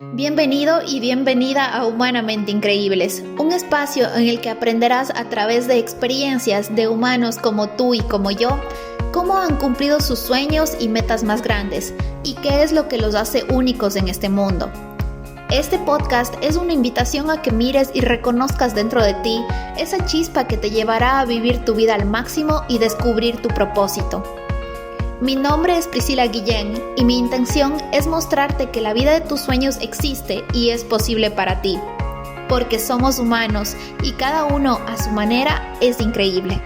Bienvenido y bienvenida a Humanamente Increíbles, un espacio en el que aprenderás a través de experiencias de humanos como tú y como yo, cómo han cumplido sus sueños y metas más grandes y qué es lo que los hace únicos en este mundo. Este podcast es una invitación a que mires y reconozcas dentro de ti esa chispa que te llevará a vivir tu vida al máximo y descubrir tu propósito. Mi nombre es Priscila Guillén y mi intención es mostrarte que la vida de tus sueños existe y es posible para ti, porque somos humanos y cada uno a su manera es increíble.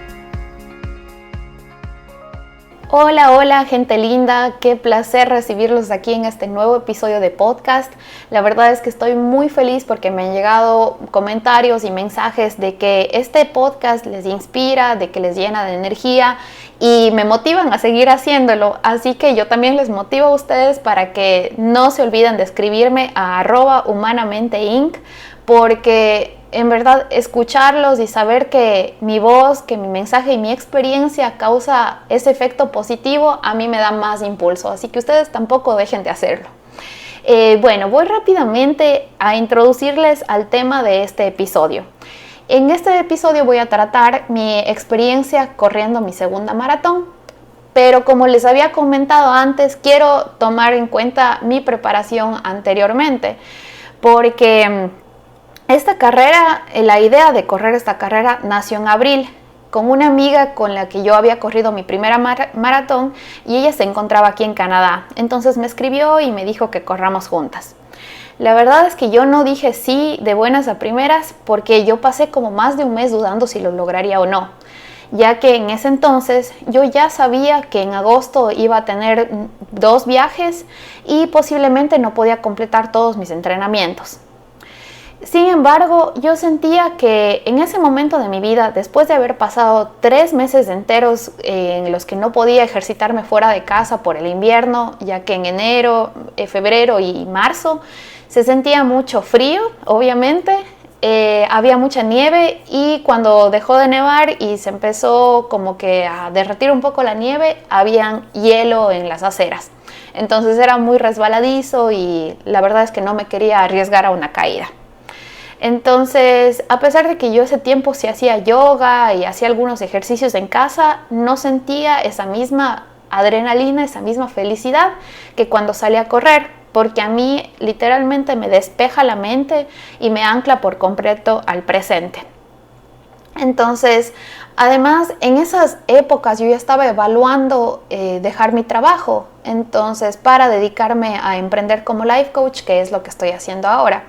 Hola gente linda, qué placer recibirlos aquí en este nuevo episodio de podcast. La verdad es que estoy muy feliz porque me han llegado comentarios y mensajes de que este podcast les inspira, de que les llena de energía y me motivan a seguir haciéndolo. Así que yo también les motivo a ustedes para que no se olviden de escribirme a @humanamenteinc, porque en verdad escucharlos y saber que mi voz, que mi mensaje y mi experiencia causa ese efecto positivo, a mí me da más impulso. Así que ustedes tampoco dejen de hacerlo. Bueno, voy rápidamente a introducirles al tema de este episodio. En este episodio voy a tratar mi experiencia corriendo mi segunda maratón, pero como les había comentado antes, quiero tomar en cuenta mi preparación anteriormente, porque esta carrera, la idea de correr esta carrera nació en abril con una amiga con la que yo había corrido mi primera maratón y ella se encontraba aquí en Canadá. Entonces me escribió y me dijo que corramos juntas. La verdad es que yo no dije sí de buenas a primeras porque yo pasé como más de un mes dudando si lo lograría o no, ya que en ese entonces yo ya sabía que en agosto iba a tener 2 viajes y posiblemente no podía completar todos mis entrenamientos. Sin embargo, yo sentía que en ese momento de mi vida, después de haber pasado 3 meses enteros en los que no podía ejercitarme fuera de casa por el invierno, ya que en enero, febrero y marzo se sentía mucho frío, obviamente, había mucha nieve y cuando dejó de nevar y se empezó como que a derretir un poco la nieve, había hielo en las aceras. Entonces era muy resbaladizo y la verdad es que no me quería arriesgar a una caída. Entonces, a pesar de que yo ese tiempo sí hacía yoga y hacía algunos ejercicios en casa, no sentía esa misma adrenalina, esa misma felicidad que cuando salía a correr, porque a mí literalmente me despeja la mente y me ancla por completo al presente. Entonces, además, en esas épocas yo ya estaba evaluando dejar mi trabajo, entonces para dedicarme a emprender como life coach, que es lo que estoy haciendo ahora.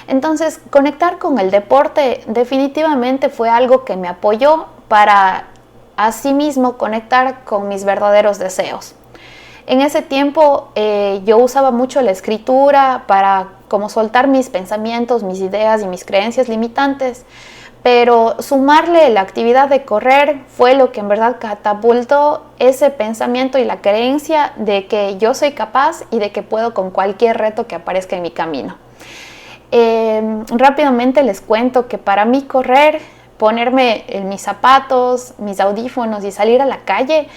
Entonces, conectar con el deporte definitivamente fue algo que me apoyó para asimismo conectar con mis verdaderos deseos. En ese tiempo yo usaba mucho la escritura para como soltar mis pensamientos, mis ideas y mis creencias limitantes, pero sumarle la actividad de correr fue lo que en verdad catapultó ese pensamiento y la creencia de que yo soy capaz y de que puedo con cualquier reto que aparezca en mi camino. Rápidamente les cuento que para mí correr, ponerme en mis zapatos, mis audífonos y salir a la calle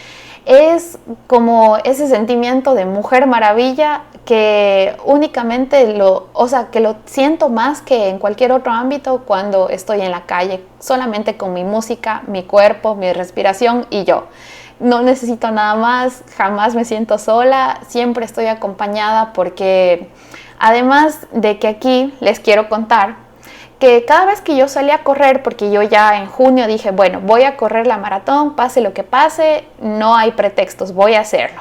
es como ese sentimiento de mujer maravilla que únicamente lo siento más que en cualquier otro ámbito cuando estoy en la calle, solamente con mi música, mi cuerpo, mi respiración y yo. No necesito nada más, jamás me siento sola, siempre estoy acompañada porque además de que aquí les quiero contar que cada vez que yo salía a correr, porque yo ya en junio dije, bueno, voy a correr la maratón, pase lo que pase, no hay pretextos, voy a hacerlo.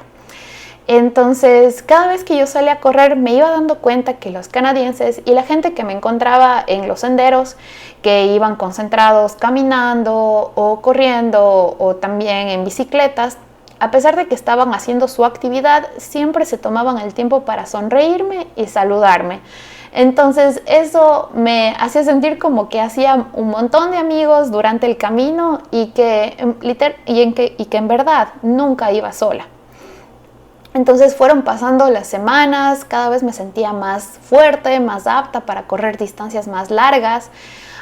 Entonces, cada vez que yo salía a correr me iba dando cuenta que los canadienses y la gente que me encontraba en los senderos, que iban concentrados caminando o corriendo o también en bicicletas, a pesar de que estaban haciendo su actividad, siempre se tomaban el tiempo para sonreírme y saludarme. Entonces eso me hacía sentir como que hacía un montón de amigos durante el camino y que en verdad nunca iba sola. Entonces fueron pasando las semanas, cada vez me sentía más fuerte, más apta para correr distancias más largas,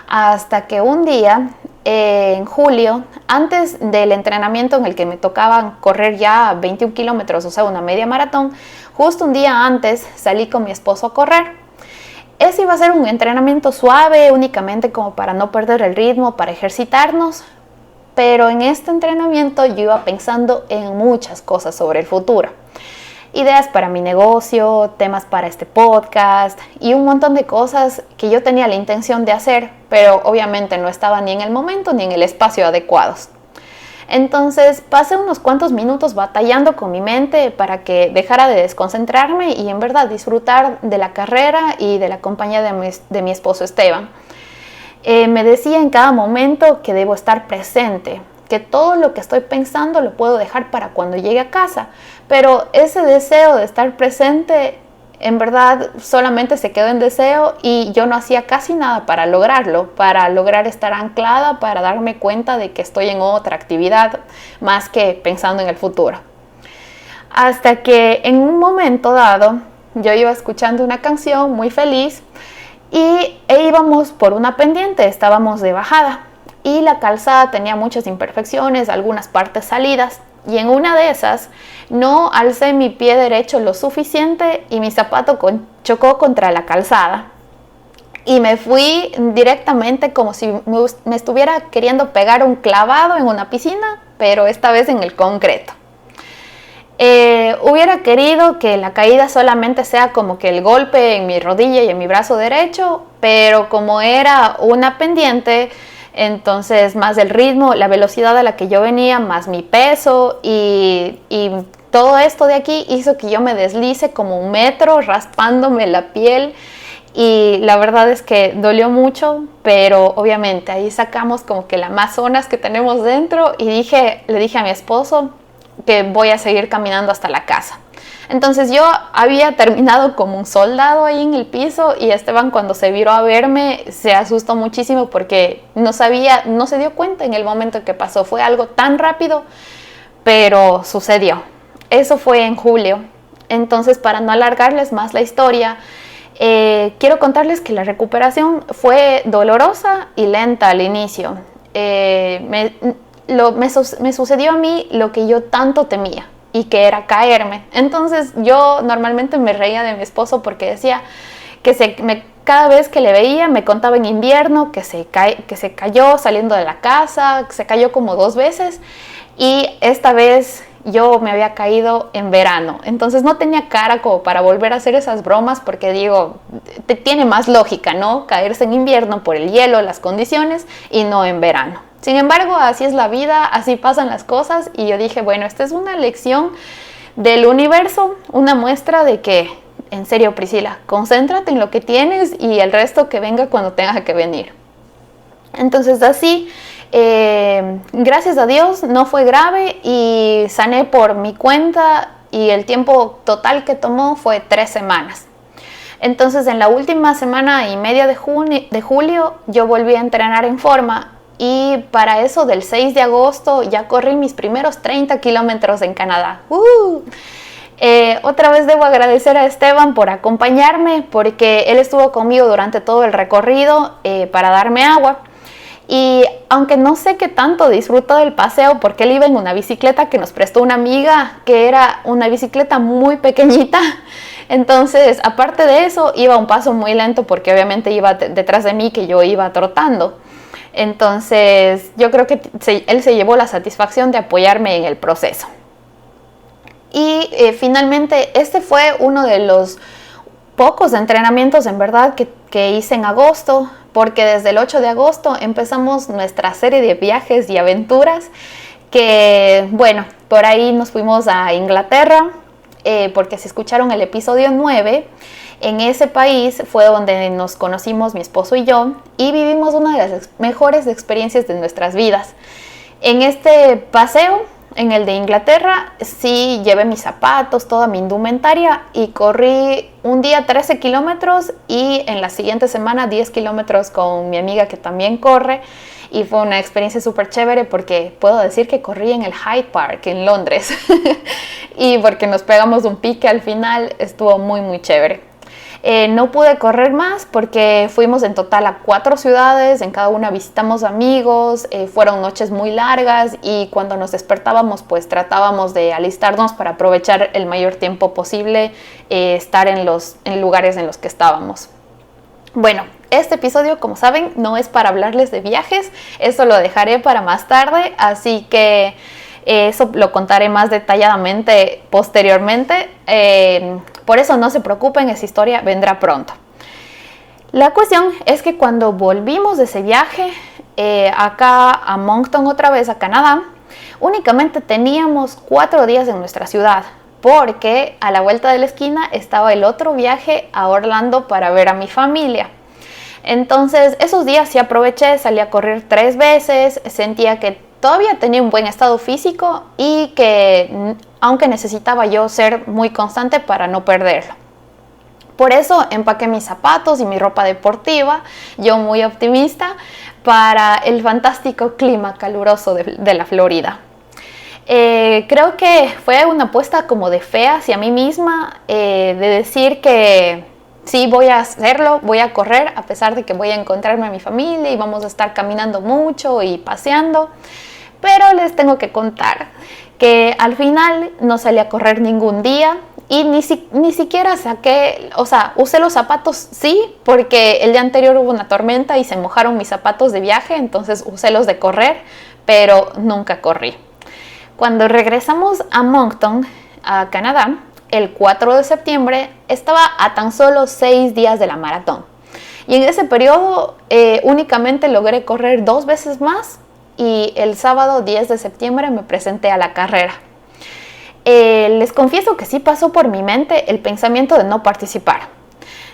hasta que un día, en julio, antes del entrenamiento en el que me tocaba correr ya 21 kilómetros, o sea, una media maratón, justo un día antes salí con mi esposo a correr. Ese iba a ser un entrenamiento suave, únicamente como para no perder el ritmo, para ejercitarnos. Pero en este entrenamiento yo iba pensando en muchas cosas sobre el futuro. Ideas para mi negocio, temas para este podcast y un montón de cosas que yo tenía la intención de hacer, pero obviamente no estaba ni en el momento ni en el espacio adecuados. Entonces pasé unos cuantos minutos batallando con mi mente para que dejara de desconcentrarme y en verdad disfrutar de la carrera y de la compañía de mi esposo Esteban. Me decía en cada momento que debo estar presente, que todo lo que estoy pensando lo puedo dejar para cuando llegue a casa, pero ese deseo de estar presente en verdad solamente se quedó en deseo y yo no hacía casi nada para lograrlo, para lograr estar anclada, para darme cuenta de que estoy en otra actividad más que pensando en el futuro. Hasta que en un momento dado yo iba escuchando una canción muy feliz y íbamos por una pendiente, estábamos de bajada y la calzada tenía muchas imperfecciones, algunas partes salidas. Y en una de esas no alcé mi pie derecho lo suficiente y mi zapato chocó contra la calzada. Y me fui directamente como si me estuviera queriendo pegar un clavado en una piscina, pero esta vez en el concreto. Hubiera querido que la caída solamente sea como que el golpe en mi rodilla y en mi brazo derecho, pero como era una pendiente, entonces más el ritmo, la velocidad a la que yo venía, más mi peso y todo esto de aquí hizo que yo me deslice como 1 metro raspándome la piel y la verdad es que dolió mucho, pero obviamente ahí sacamos como que las Amazonas que tenemos dentro y le dije a mi esposo que voy a seguir caminando hasta la casa. Entonces yo había terminado como un soldado ahí en el piso y Esteban cuando se viró a verme se asustó muchísimo porque no se dio cuenta en el momento que pasó. Fue algo tan rápido, pero sucedió. Eso fue en julio. Entonces para no alargarles más la historia, quiero contarles que la recuperación fue dolorosa y lenta al inicio. Me sucedió a mí lo que yo tanto temía y que era caerme. Entonces yo normalmente me reía de mi esposo porque decía que cada vez que le veía me contaba en invierno que se cayó saliendo de la casa, que se cayó como 2 veces y esta vez yo me había caído en verano. Entonces no tenía cara como para volver a hacer esas bromas porque digo, tiene más lógica, ¿no? Caerse en invierno por el hielo, las condiciones y no en verano. Sin embargo, así es la vida, así pasan las cosas y yo dije, bueno, esta es una lección del universo, una muestra de que, en serio Priscila, concéntrate en lo que tienes y el resto que venga cuando tenga que venir. Entonces así, gracias a Dios no fue grave y sané por mi cuenta y el tiempo total que tomó fue 3 semanas. Entonces en la última semana y media de julio yo volví a entrenar en forma. Y para eso del 6 de agosto ya corrí mis primeros 30 kilómetros en Canadá. Otra vez debo agradecer a Esteban por acompañarme porque él estuvo conmigo durante todo el recorrido para darme agua. Y aunque no sé qué tanto disfruto del paseo porque él iba en una bicicleta que nos prestó una amiga, que era una bicicleta muy pequeñita. Entonces, aparte de eso, iba a un paso muy lento porque obviamente iba detrás de mí que yo iba trotando. Entonces yo creo que él se llevó la satisfacción de apoyarme en el proceso. Y finalmente este fue uno de los pocos entrenamientos en verdad que hice en agosto, porque desde el 8 de agosto empezamos nuestra serie de viajes y aventuras que, bueno, por ahí nos fuimos a Inglaterra, porque si escucharon el episodio 9, en ese país fue donde nos conocimos mi esposo y yo y vivimos una de las mejores experiencias de nuestras vidas. En este paseo, en el de Inglaterra, sí llevé mis zapatos, toda mi indumentaria y corrí un día 13 kilómetros y en la siguiente semana 10 kilómetros con mi amiga que también corre y fue una experiencia súper chévere porque puedo decir que corrí en el Hyde Park en Londres y porque nos pegamos un pique al final, estuvo muy muy chévere. No pude correr más porque fuimos en total a 4 ciudades, en cada una visitamos amigos, fueron noches muy largas y cuando nos despertábamos pues tratábamos de alistarnos para aprovechar el mayor tiempo posible estar en lugares en los que estábamos. Bueno, este episodio, como saben, no es para hablarles de viajes, eso lo dejaré para más tarde, así que eso lo contaré más detalladamente posteriormente. Por eso no se preocupen, esa historia vendrá pronto. La cuestión es que cuando volvimos de ese viaje acá a Moncton, otra vez a Canadá, únicamente teníamos 4 días en nuestra ciudad, porque a la vuelta de la esquina estaba el otro viaje a Orlando para ver a mi familia. Entonces esos días sí aproveché, salí a correr 3 veces, sentía que todavía tenía un buen estado físico y que aunque necesitaba yo ser muy constante para no perderlo. Por eso empaqué mis zapatos y mi ropa deportiva, yo muy optimista, para el fantástico clima caluroso de la Florida. Creo que fue una apuesta como de fe hacia mí misma, de decir que sí, voy a hacerlo, voy a correr, a pesar de que voy a encontrarme a mi familia y vamos a estar caminando mucho y paseando. Pero les tengo que contar que al final no salí a correr ningún día y ni siquiera saqué, o sea, usé los zapatos, sí, porque el día anterior hubo una tormenta y se mojaron mis zapatos de viaje, entonces usé los de correr, pero nunca corrí. Cuando regresamos a Moncton, a Canadá, el 4 de septiembre, estaba a tan solo 6 días de la maratón. Y en ese periodo únicamente logré correr 2 veces más y el sábado 10 de septiembre me presenté a la carrera. Les confieso que sí pasó por mi mente el pensamiento de no participar,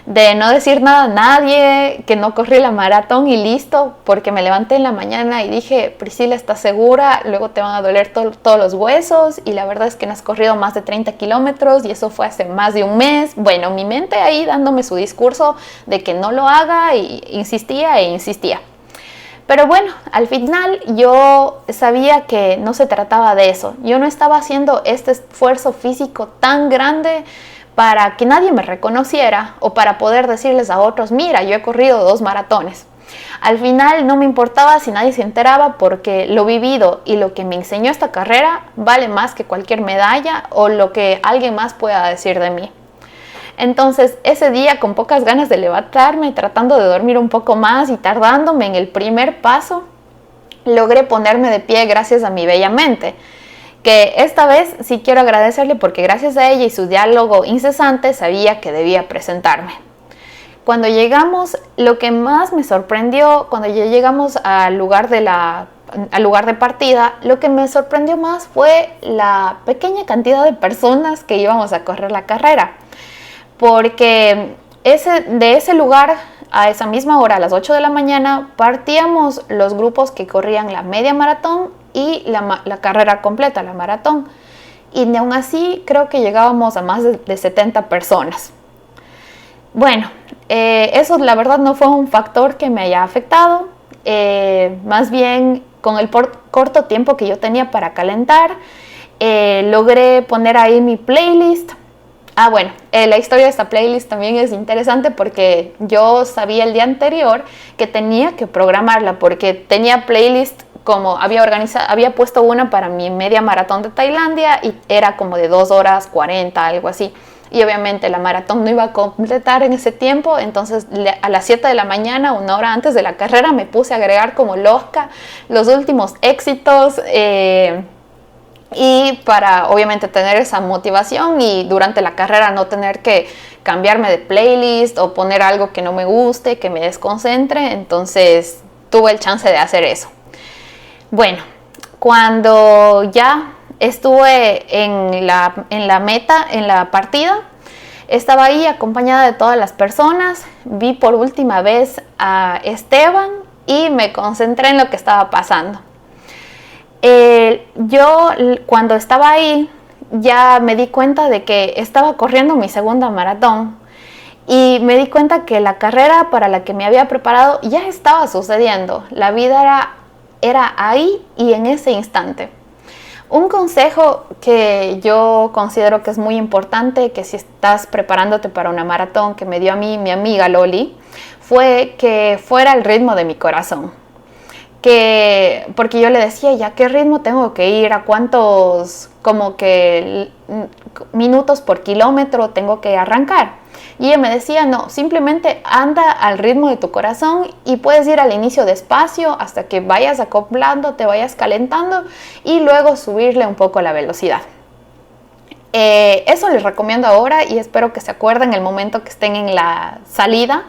de no decir nada a nadie, que no corrí la maratón y listo, porque me levanté en la mañana y dije, Priscila, ¿estás segura? Luego te van a doler todos los huesos y la verdad es que no has corrido más de 30 kilómetros y eso fue hace más de un mes. Bueno, mi mente ahí dándome su discurso de que no lo haga y insistía e insistía. Pero bueno, al final yo sabía que no se trataba de eso. Yo no estaba haciendo este esfuerzo físico tan grande para que nadie me reconociera o para poder decirles a otros, mira, yo he corrido 2 maratones. Al final no me importaba si nadie se enteraba porque lo vivido y lo que me enseñó esta carrera vale más que cualquier medalla o lo que alguien más pueda decir de mí. Entonces ese día, con pocas ganas de levantarme, tratando de dormir un poco más y tardándome en el primer paso, logré ponerme de pie gracias a mi bella mente, que esta vez sí quiero agradecerle porque gracias a ella y su diálogo incesante sabía que debía presentarme. Cuando llegamos, lo que más me sorprendió, cuando ya llegamos al lugar de partida, lo que me sorprendió más fue la pequeña cantidad de personas que íbamos a correr la carrera. Porque de ese lugar, a esa misma hora, a las 8 de la mañana, partíamos los grupos que corrían la media maratón y la carrera completa, la maratón. Y aún así creo que llegábamos a más de 70 personas. Bueno, eso la verdad no fue un factor que me haya afectado. Más bien, con el corto tiempo que yo tenía para calentar, logré poner ahí mi playlist. Bueno, la historia de esta playlist también es interesante porque yo sabía el día anterior que tenía que programarla porque tenía playlist como había puesto una para mi media maratón de Tailandia y era como de 2 horas 40, algo así. Y obviamente la maratón no iba a completar en ese tiempo, entonces a las 7 de la mañana, 1 hora antes de la carrera, me puse a agregar como loca los últimos éxitos y para obviamente tener esa motivación y durante la carrera no tener que cambiarme de playlist o poner algo que no me guste, que me desconcentre. Entonces tuve el chance de hacer eso. Bueno, cuando ya estuve en la meta, en la partida, estaba ahí acompañada de todas las personas, vi por última vez a Esteban y me concentré en lo que estaba pasando. Yo cuando estaba ahí ya me di cuenta de que estaba corriendo mi segunda maratón y me di cuenta que la carrera para la que me había preparado ya estaba sucediendo. La vida era ahí y en ese instante. Un consejo que yo considero que es muy importante, que si estás preparándote para una maratón, que me dio a mí mi amiga Loli, fue que fuera el ritmo de mi corazón. porque yo le decía, ¿ya qué ritmo tengo que ir? ¿A cuántos como que minutos por kilómetro tengo que arrancar? Y ella me decía, no, simplemente anda al ritmo de tu corazón y puedes ir al inicio despacio hasta que vayas acoplando, te vayas calentando y luego subirle un poco la velocidad. Eso les recomiendo ahora y espero que se acuerden el momento que estén en la salida,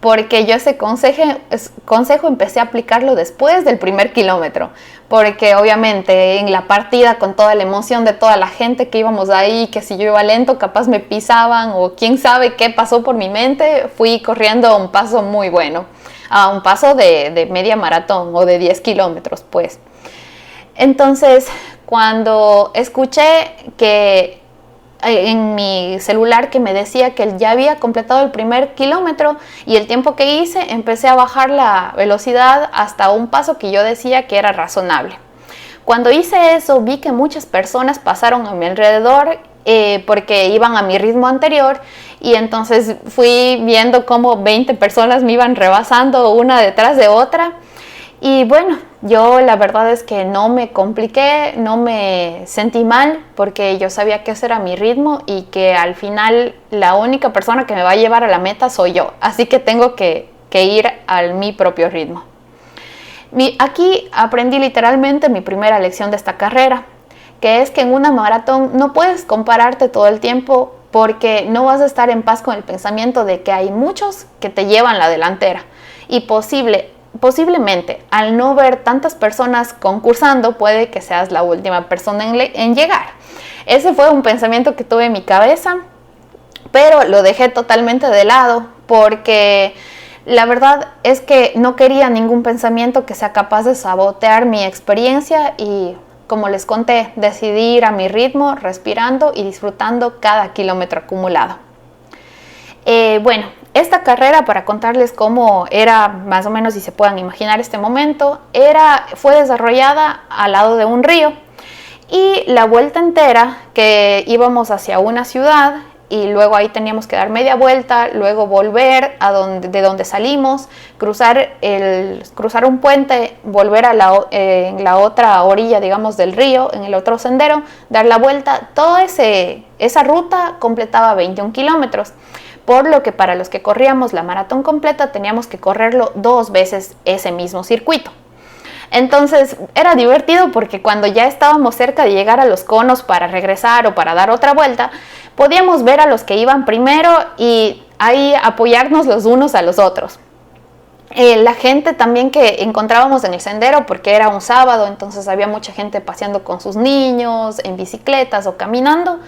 porque yo ese consejo empecé a aplicarlo después del primer kilómetro, porque obviamente en la partida con toda la emoción de toda la gente que íbamos ahí, que si yo iba lento capaz me pisaban o quién sabe qué pasó por mi mente, fui corriendo a un paso muy bueno, a un paso de media maratón o de 10 kilómetros pues. Entonces cuando escuché que en mi celular que me decía que ya había completado el primer kilómetro y el tiempo que hice, empecé a bajar la velocidad hasta un paso que yo decía que era razonable. Cuando hice eso, vi que muchas personas pasaron a mi alrededor porque iban a mi ritmo anterior y entonces fui viendo cómo 20 personas me iban rebasando una detrás de otra. Y bueno, yo la verdad es que no me compliqué, no me sentí mal porque yo sabía que ese era mi ritmo y que al final la única persona que me va a llevar a la meta soy yo. Así que tengo que ir a mi propio ritmo. Aquí aprendí literalmente mi primera lección de esta carrera, que es que en una maratón no puedes compararte todo el tiempo porque no vas a estar en paz con el pensamiento de que hay muchos que te llevan la delantera y posiblemente al no ver tantas personas concursando puede que seas la última persona en llegar. Ese fue un pensamiento que tuve en mi cabeza, pero lo dejé totalmente de lado porque la verdad es que no quería ningún pensamiento que sea capaz de sabotear mi experiencia y, como les conté, decidí ir a mi ritmo, respirando y disfrutando cada kilómetro acumulado. Bueno, esta carrera, para contarles cómo era más o menos, si se puedan imaginar este momento, fue desarrollada al lado de un río y la vuelta entera que íbamos hacia una ciudad y luego ahí teníamos que dar media vuelta, luego volver de donde salimos, cruzar un puente, volver a en la otra orilla, digamos, del río, en el otro sendero, dar la vuelta. Toda esa ruta completaba 21 kilómetros. Por lo que para los que corríamos la maratón completa teníamos que correrlo 2 veces ese mismo circuito. Entonces era divertido porque cuando ya estábamos cerca de llegar a los conos para regresar o para dar otra vuelta, podíamos ver a los que iban primero y ahí apoyarnos los unos a los otros. La gente también que encontrábamos en el sendero, porque era un sábado, entonces había mucha gente paseando con sus niños, en bicicletas o caminando.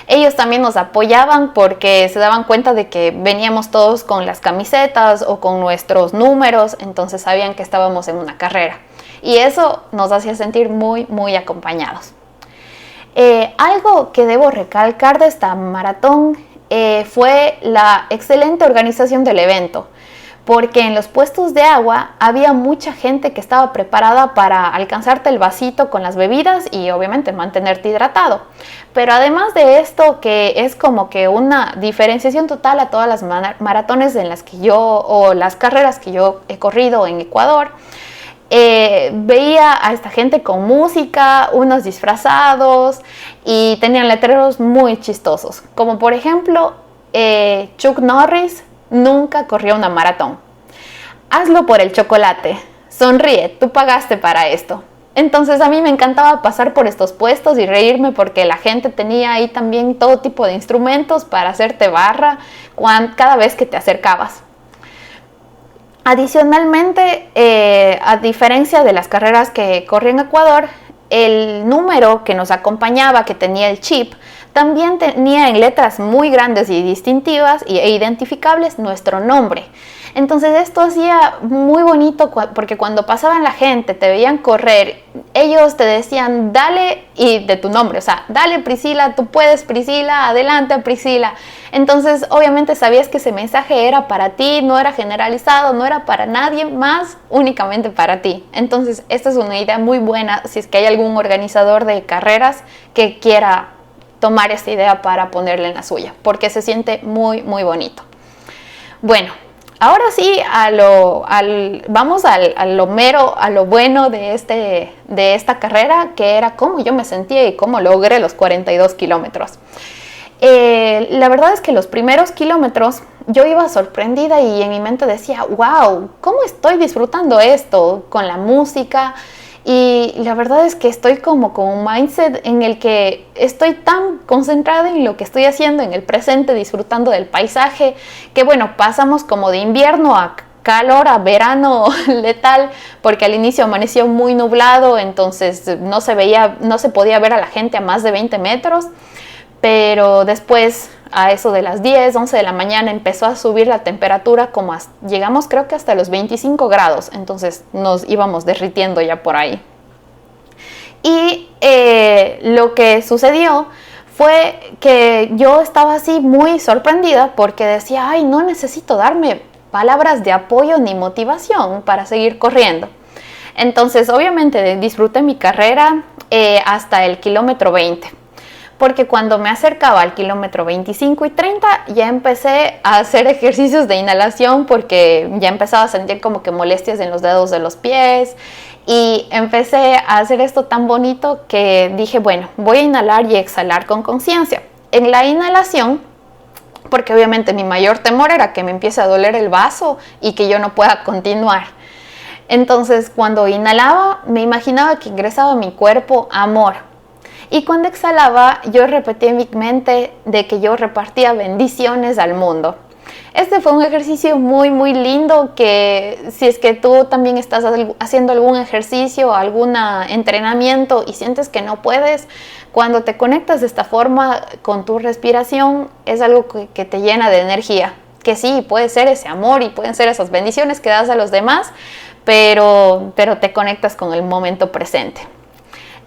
Ellos también nos apoyaban porque se daban cuenta de que veníamos todos con las camisetas o con nuestros números, entonces sabían que estábamos en una carrera. Y eso nos hacía sentir muy, muy acompañados. Algo que debo recalcar de esta maratón fue la excelente organización del evento, porque en los puestos de agua había mucha gente que estaba preparada para alcanzarte el vasito con las bebidas y obviamente mantenerte hidratado. Pero además de esto, que es como que una diferenciación total a todas las maratones en las que o las carreras que yo he corrido en Ecuador, veía a esta gente con música, unos disfrazados y tenían letreros muy chistosos, como por ejemplo Chuck Norris nunca corrió una maratón. Hazlo por el chocolate. Sonríe, tú pagaste para esto. Entonces a mí me encantaba pasar por estos puestos y reírme porque la gente tenía ahí también todo tipo de instrumentos para hacerte barra cada vez que te acercabas. Adicionalmente, a diferencia de las carreras que corrí en Ecuador, el número que nos acompañaba, que tenía el chip, también tenía en letras muy grandes y distintivas e identificables nuestro nombre. Entonces esto hacía muy bonito porque cuando pasaban la gente, te veían correr, ellos te decían dale y de tu nombre, o sea, dale Priscila, tú puedes Priscila, adelante Priscila. Entonces obviamente sabías que ese mensaje era para ti, no era generalizado, no era para nadie más, únicamente para ti. Entonces esta es una idea muy buena si es que hay algún organizador de carreras que quiera tomar esta idea para ponerla en la suya, porque se siente muy, muy bonito. Bueno, ahora sí, vamos a lo mero, a lo bueno de esta carrera, que era cómo yo me sentía y cómo logré los 42 kilómetros. La verdad es que los primeros kilómetros yo iba sorprendida y en mi mente decía, wow, ¿cómo estoy disfrutando esto con la música? Y la verdad es que estoy como con un mindset en el que estoy tan concentrada en lo que estoy haciendo en el presente, disfrutando del paisaje, que bueno, pasamos como de invierno a calor, a verano letal, porque al inicio amaneció muy nublado, entonces no se podía ver a la gente a más de 20 metros, pero después a eso de las 10, 11 de la mañana empezó a subir la temperatura, llegamos creo que hasta los 25 grados, entonces nos íbamos derritiendo ya por ahí. Y lo que sucedió fue que yo estaba así muy sorprendida porque decía, ay, no necesito darme palabras de apoyo ni motivación para seguir corriendo. Entonces obviamente disfruté mi carrera hasta el kilómetro 20. Porque cuando me acercaba al kilómetro 25 y 30 ya empecé a hacer ejercicios de inhalación porque ya empezaba a sentir como que molestias en los dedos de los pies y empecé a hacer esto tan bonito que dije, bueno, voy a inhalar y exhalar con conciencia. En la inhalación, porque obviamente mi mayor temor era que me empiece a doler el vaso y que yo no pueda continuar. Entonces cuando inhalaba me imaginaba que ingresaba a mi cuerpo amor. Y cuando exhalaba, yo repetí en mi mente de que yo repartía bendiciones al mundo. Este fue un ejercicio muy, muy lindo que si es que tú también estás haciendo algún ejercicio, algún entrenamiento y sientes que no puedes, cuando te conectas de esta forma con tu respiración, es algo que te llena de energía. Que sí, puede ser ese amor y pueden ser esas bendiciones que das a los demás, pero te conectas con el momento presente.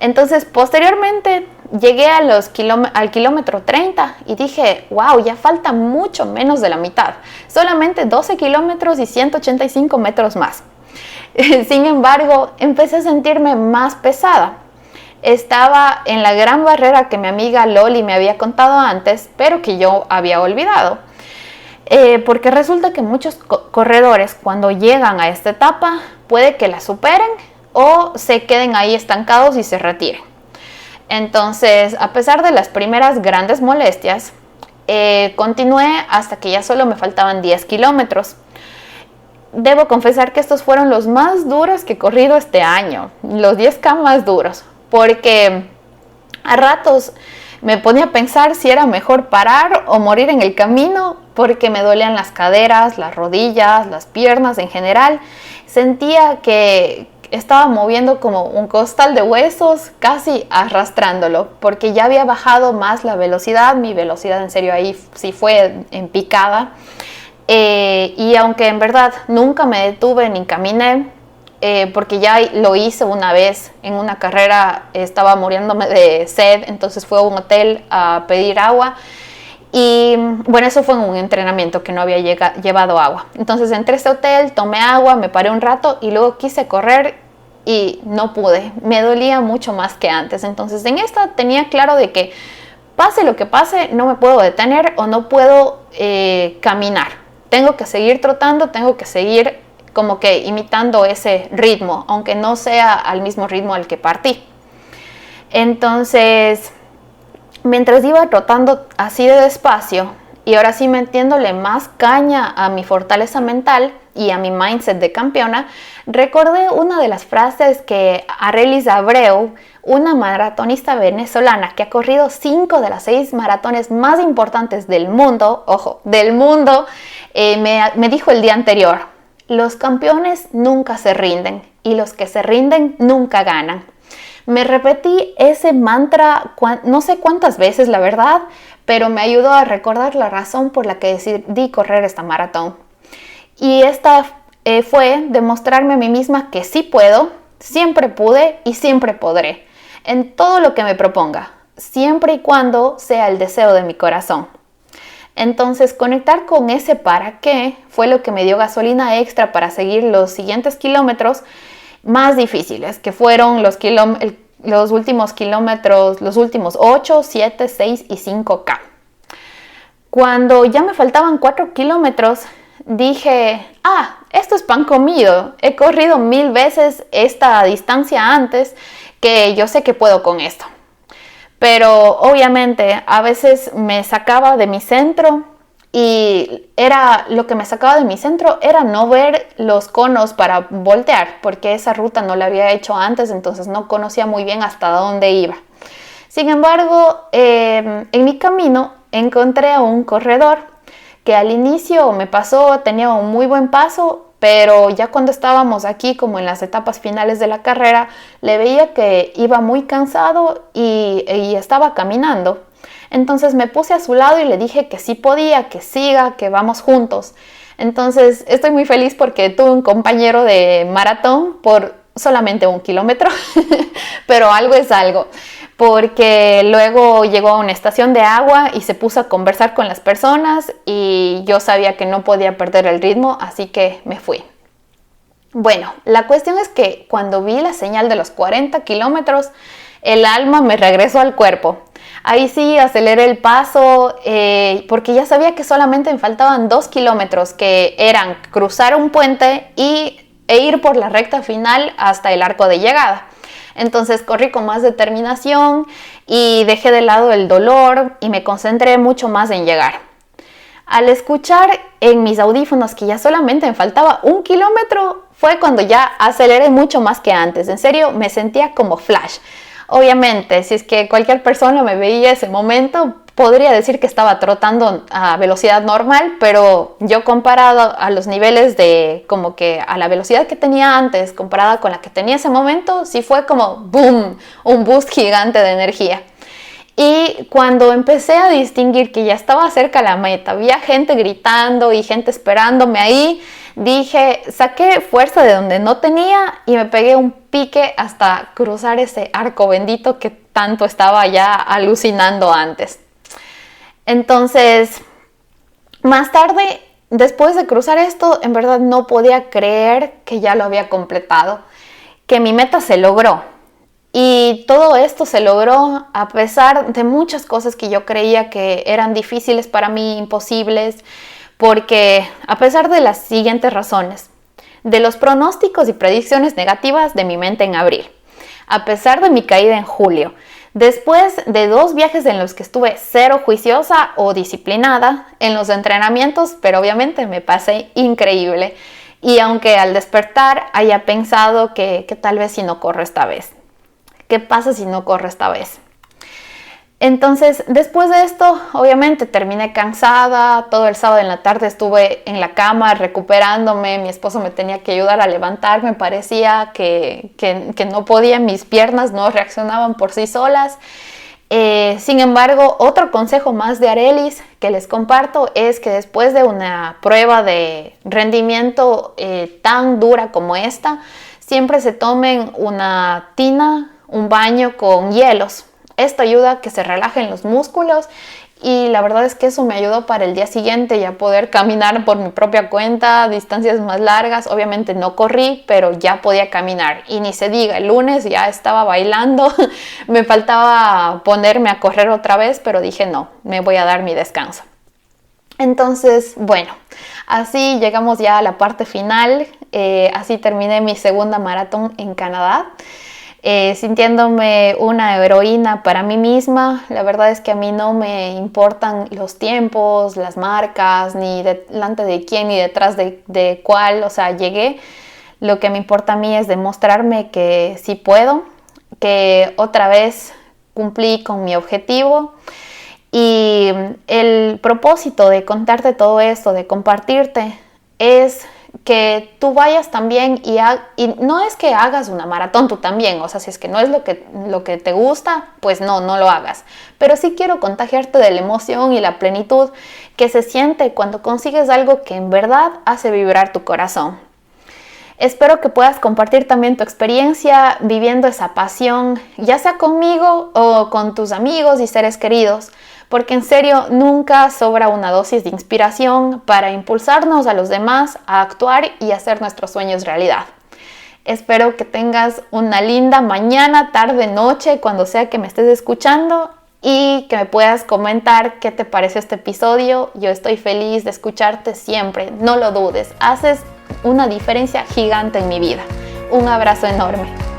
Entonces, posteriormente llegué al kilómetro 30 y dije, wow, ya falta mucho menos de la mitad. Solamente 12 kilómetros y 185 metros más. Sin embargo, empecé a sentirme más pesada. Estaba en la gran barrera que mi amiga Loli me había contado antes, pero que yo había olvidado. Porque resulta que muchos corredores, cuando llegan a esta etapa, puede que la superen o se queden ahí estancados y se retiren. Entonces, a pesar de las primeras grandes molestias, continué hasta que ya solo me faltaban 10 kilómetros. Debo confesar que estos fueron los más duros que he corrido este año, los 10K más duros, porque a ratos me ponía a pensar si era mejor parar o morir en el camino, porque me dolían las caderas, las rodillas, las piernas en general. Sentía que estaba moviendo como un costal de huesos, casi arrastrándolo, porque ya había bajado más la velocidad. Mi velocidad en serio ahí sí fue en picada. Y aunque en verdad nunca me detuve ni caminé, porque ya lo hice una vez en una carrera, estaba muriéndome de sed, entonces fui a un hotel a pedir agua. Y bueno, eso fue en un entrenamiento que no había llevado agua. Entonces entré a este hotel, tomé agua, me paré un rato y luego quise correr y no pude. Me dolía mucho más que antes. Entonces en esta tenía claro de que pase lo que pase, no me puedo detener o no puedo caminar. Tengo que seguir trotando, tengo que seguir como que imitando ese ritmo, aunque no sea al mismo ritmo al que partí. Entonces, mientras iba trotando así de despacio y ahora sí metiéndole más caña a mi fortaleza mental y a mi mindset de campeona, recordé una de las frases que Arelis Abreu, una maratonista venezolana que ha corrido 5 de las 6 maratones más importantes del mundo, ojo, del mundo, me dijo el día anterior: los campeones nunca se rinden y los que se rinden nunca ganan. Me repetí ese mantra no sé cuántas veces, la verdad, pero me ayudó a recordar la razón por la que decidí correr esta maratón. Y esta fue demostrarme a mí misma que sí puedo, siempre pude y siempre podré, en todo lo que me proponga, siempre y cuando sea el deseo de mi corazón. Entonces, conectar con ese para qué fue lo que me dio gasolina extra para seguir los siguientes kilómetros más difíciles, que fueron los últimos kilómetros, los últimos 8, 7, 6 y 5K. Cuando ya me faltaban 4 kilómetros, dije, esto es pan comido. He corrido 1000 veces esta distancia antes, que yo sé que puedo con esto. Pero obviamente a veces me sacaba de mi centro y lo que me sacaba de mi centro era no ver los conos para voltear, porque esa ruta no la había hecho antes, entonces no conocía muy bien hasta dónde iba. Sin embargo, en mi camino encontré a un corredor que al inicio me pasó, tenía un muy buen paso, pero ya cuando estábamos aquí como en las etapas finales de la carrera, le veía que iba muy cansado y estaba caminando. Entonces me puse a su lado y le dije que sí podía, que siga, que vamos juntos. Entonces estoy muy feliz porque tuve un compañero de maratón por solamente 1 kilómetro, pero algo es algo. Porque luego llegó a una estación de agua y se puso a conversar con las personas y yo sabía que no podía perder el ritmo, así que me fui. Bueno, la cuestión es que cuando vi la señal de los 40 kilómetros, el alma me regresó al cuerpo. Ahí sí aceleré el paso porque ya sabía que solamente me faltaban 2 kilómetros, que eran cruzar un puente e ir por la recta final hasta el arco de llegada. Entonces corrí con más determinación y dejé de lado el dolor y me concentré mucho más en llegar. Al escuchar en mis audífonos que ya solamente me faltaba 1 kilómetro, fue cuando ya aceleré mucho más que antes. En serio, me sentía como flash. Obviamente, si es que cualquier persona me veía ese momento, podría decir que estaba trotando a velocidad normal, pero yo comparado a los niveles como que a la velocidad que tenía antes, comparada con la que tenía ese momento, sí fue como boom, un boost gigante de energía. Y cuando empecé a distinguir que ya estaba cerca de la meta, había gente gritando y gente esperándome ahí, dije, saqué fuerza de donde no tenía y me pegué un pique hasta cruzar ese arco bendito que tanto estaba ya alucinando antes. Entonces, más tarde, después de cruzar esto, en verdad no podía creer que ya lo había completado, que mi meta se logró. Y todo esto se logró a pesar de muchas cosas que yo creía que eran difíciles para mí, imposibles, porque a pesar de las siguientes razones, de los pronósticos y predicciones negativas de mi mente en abril, a pesar de mi caída en julio, después de 2 viajes en los que estuve cero juiciosa o disciplinada en los entrenamientos, pero obviamente me pasé increíble. Y aunque al despertar haya pensado que tal vez si no corro esta vez. ¿Qué pasa si no corro esta vez? Entonces, después de esto, obviamente terminé cansada. Todo el sábado en la tarde estuve en la cama recuperándome. Mi esposo me tenía que ayudar a levantarme. Parecía que no podía, mis piernas no reaccionaban por sí solas. Sin embargo, otro consejo más de Arelis que les comparto es que después de una prueba de rendimiento tan dura como esta, siempre se tomen una tina, un baño con hielos. Esto ayuda a que se relajen los músculos y la verdad es que eso me ayudó para el día siguiente ya poder caminar por mi propia cuenta, distancias más largas. Obviamente no corrí, pero ya podía caminar. Y ni se diga, el lunes ya estaba bailando, me faltaba ponerme a correr otra vez, pero dije no, me voy a dar mi descanso. Entonces, bueno, así llegamos ya a la parte final, así terminé mi segunda maratón en Canadá. Sintiéndome una heroína para mí misma. La verdad es que a mí no me importan los tiempos, las marcas, ni delante de quién ni detrás de cuál, o sea, llegué. Lo que me importa a mí es demostrarme que sí puedo, que otra vez cumplí con mi objetivo. Y el propósito de contarte todo esto, de compartirte, es que tú vayas también y no es que hagas una maratón tú también, o sea, si es que no es lo que te gusta, pues no lo hagas. Pero sí quiero contagiarte de la emoción y la plenitud que se siente cuando consigues algo que en verdad hace vibrar tu corazón. Espero que puedas compartir también tu experiencia viviendo esa pasión, ya sea conmigo o con tus amigos y seres queridos, porque en serio nunca sobra una dosis de inspiración para impulsarnos a los demás a actuar y hacer nuestros sueños realidad. Espero que tengas una linda mañana, tarde, noche, cuando sea que me estés escuchando y que me puedas comentar qué te pareció este episodio. Yo estoy feliz de escucharte siempre, no lo dudes, haces una diferencia gigante en mi vida. Un abrazo enorme.